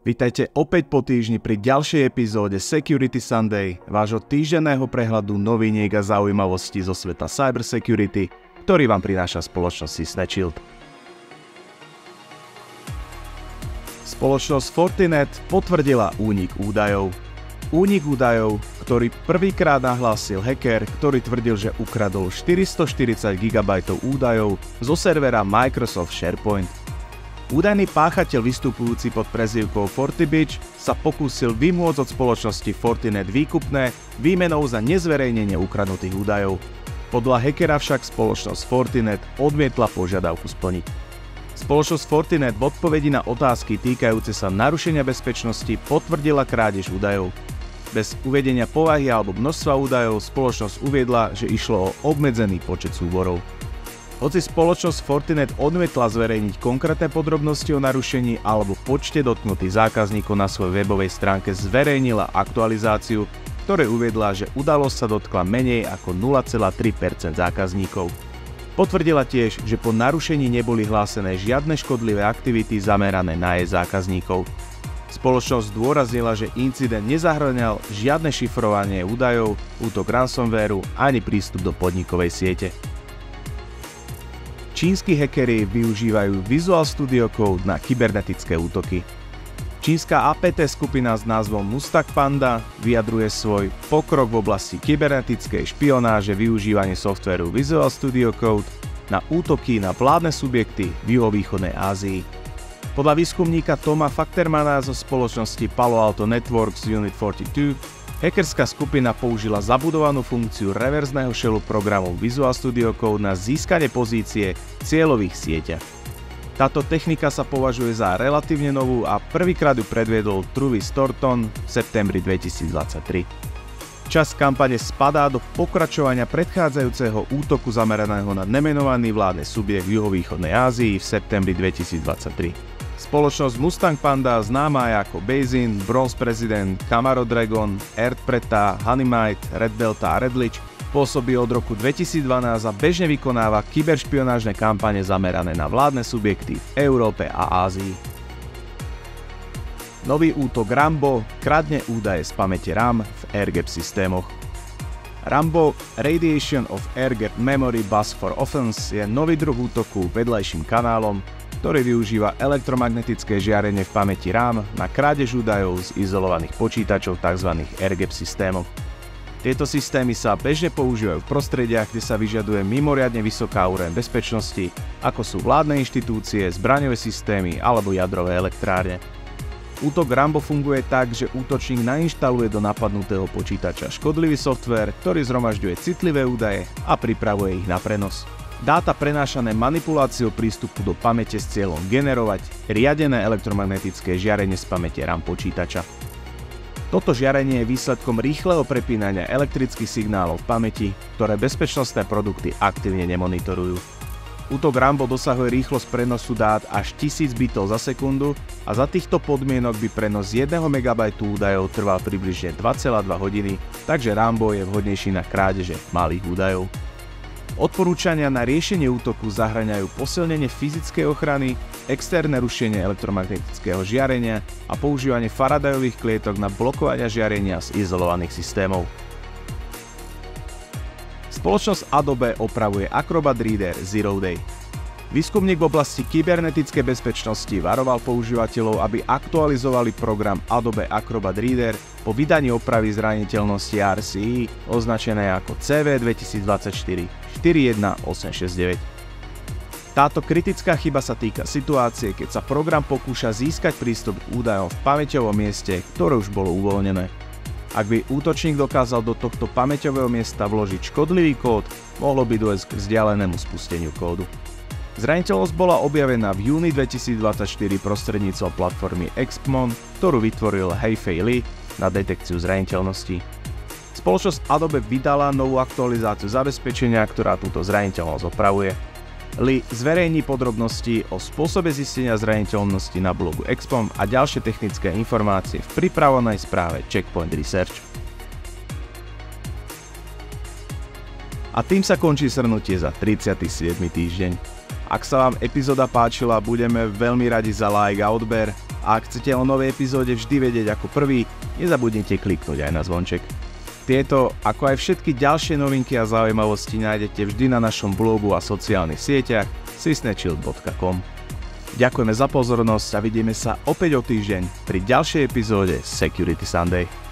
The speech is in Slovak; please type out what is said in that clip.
Vítajte opäť po týždni pri ďalšej epizóde Security Sunday, vášho týždenného prehľadu noviniek a zaujímavostí zo sveta cybersecurity, ktorý vám prináša spoločnosť SnapShield. Spoločnosť Fortinet potvrdila únik údajov. Únik údajov, ktorý prvýkrát nahlásil hacker, ktorý tvrdil, že ukradol 440 GB údajov zo servera Microsoft SharePoint. Údajný páchateľ vystupujúci pod prezývkou FortiBitch sa pokúsil vymôcť od spoločnosti Fortinet výkupné výmenou za nezverejnenie ukradnutých údajov. Podľa hackera však spoločnosť Fortinet odmietla požiadavku splniť. Spoločnosť Fortinet v odpovedi na otázky týkajúce sa narušenia bezpečnosti potvrdila krádež údajov. Bez uvedenia povahy alebo množstva údajov spoločnosť uviedla, že išlo o obmedzený počet súborov. Hoci spoločnosť Fortinet odmietla zverejniť konkrétne podrobnosti o narušení alebo počte dotknutých zákazníkov na svojej webovej stránke zverejnila aktualizáciu, ktoré uviedla, že udalosť sa dotkla menej ako 0,3% zákazníkov. Potvrdila tiež, že po narušení neboli hlásené žiadne škodlivé aktivity zamerané na jej zákazníkov. Spoločnosť zdôraznila, že incident nezahŕňal žiadne šifrovanie údajov, útok ransomwareu ani prístup do podnikovej siete. Čínsky hackeri využívajú Visual Studio Code na kybernetické útoky. Čínska APT skupina s názvom Mustang Panda vyjadruje svoj pokrok v oblasti kybernetickej špionáže využívanie softvéru Visual Studio Code na útoky na vládne subjekty v juhovýchodnej Ázii. Podľa výskumníka Toma Faktermana zo spoločnosti Palo Alto Networks Unit 42 hackerská skupina použila zabudovanú funkciu reverzného shellu programu Visual Studio Code na získanie pozície v cieľových sieťach. Táto technika sa považuje za relatívne novú a prvýkrát ju predviedol Travis Thornton v septembri 2023. Časť kampane spadá do pokračovania predchádzajúceho útoku zameraného na nemenovaný vládny subjekt v juhovýchodnej Ázii v septembri 2023. Spoločnosť Mustang Panda, známa aj ako Basin, Bronze President, Camaro Dragon, Earth Preta, Honeymite, Red Delta a Red Leech pôsobí od roku 2012 a bežne vykonáva kyberšpionážne kampane zamerané na vládne subjekty v Európe a Ázii. Nový útok Rambo kradne údaje z pamäte RAM v air-gap systémoch. Rambo Radiation of Air-gap Memory Bus for Offense je nový druh útoku vedľajším kanálom, ktorý využíva elektromagnetické žiarenie v pamäti RAM na krádež údajov z izolovaných počítačov tzv. air-gap systémov. Tieto systémy sa bežne používajú v prostrediach, kde sa vyžaduje mimoriadne vysoká úroveň bezpečnosti, ako sú vládne inštitúcie, zbraňové systémy alebo jadrové elektrárne. Útok Rambo funguje tak, že útočník nainštaluje do napadnutého počítača škodlivý softvér, ktorý zhromažďuje citlivé údaje a pripravuje ich na prenos. Dáta prenášané manipuláciou prístupu do pamäte s cieľom generovať riadené elektromagnetické žiarenie z pamäte RAM počítača. Toto žiarenie je výsledkom rýchleho prepínania elektrických signálov v pamäti, ktoré bezpečnostné produkty aktívne nemonitorujú. Útok Rambo dosahuje rýchlosť prenosu dát až 1000 bitov za sekundu a za týchto podmienok by prenos 1 MB údajov trval približne 2,2 hodiny, takže Rambo je vhodnejší na krádeže malých údajov. Odporúčania na riešenie útoku zahŕňajú posilnenie fyzickej ochrany, externé rušenie elektromagnetického žiarenia a používanie Faradayových klietok na blokovanie žiarenia z izolovaných systémov. Spoločnosť Adobe opravuje Acrobat Reader Zero Day. Výskumník v oblasti kybernetickej bezpečnosti varoval používateľov, aby aktualizovali program Adobe Acrobat Reader po vydaní opravy zraniteľnosti RCE označené ako CV 2024-41869. Táto kritická chyba sa týka situácie, keď sa program pokúša získať prístup k údajom v pamäťovom mieste, ktoré už bolo uvoľnené. Ak by útočník dokázal do tohto pamäťového miesta vložiť škodlivý kód, mohlo by dôjsť k vzdialenému spusteniu kódu. Zraniteľnosť bola objavená v júni 2024 prostredníctvom platformy Expmon, ktorú vytvoril Hei-Fei Li na detekciu zraniteľností. Spoločnosť Adobe vydala novú aktualizáciu zabezpečenia, ktorá túto zraniteľnosť opravuje. Li zverejní podrobnosti o spôsobe zistenia zraniteľnosti na blogu Expom a ďalšie technické informácie v pripravenej správe Checkpoint Research. A tým sa končí shrnutie za 37. týždeň. Ak sa vám epizóda páčila, budeme veľmi radi za like a odber A ak chcete o novej epizóde vždy vedieť ako prvý, nezabudnite kliknúť aj na zvonček. Tieto, ako aj všetky ďalšie novinky a zaujímavosti nájdete vždy na našom blogu a sociálnych sieťach sysnechil.com. Ďakujeme za pozornosť a vidíme sa opäť o týždeň pri ďalšej epizóde Security Sunday.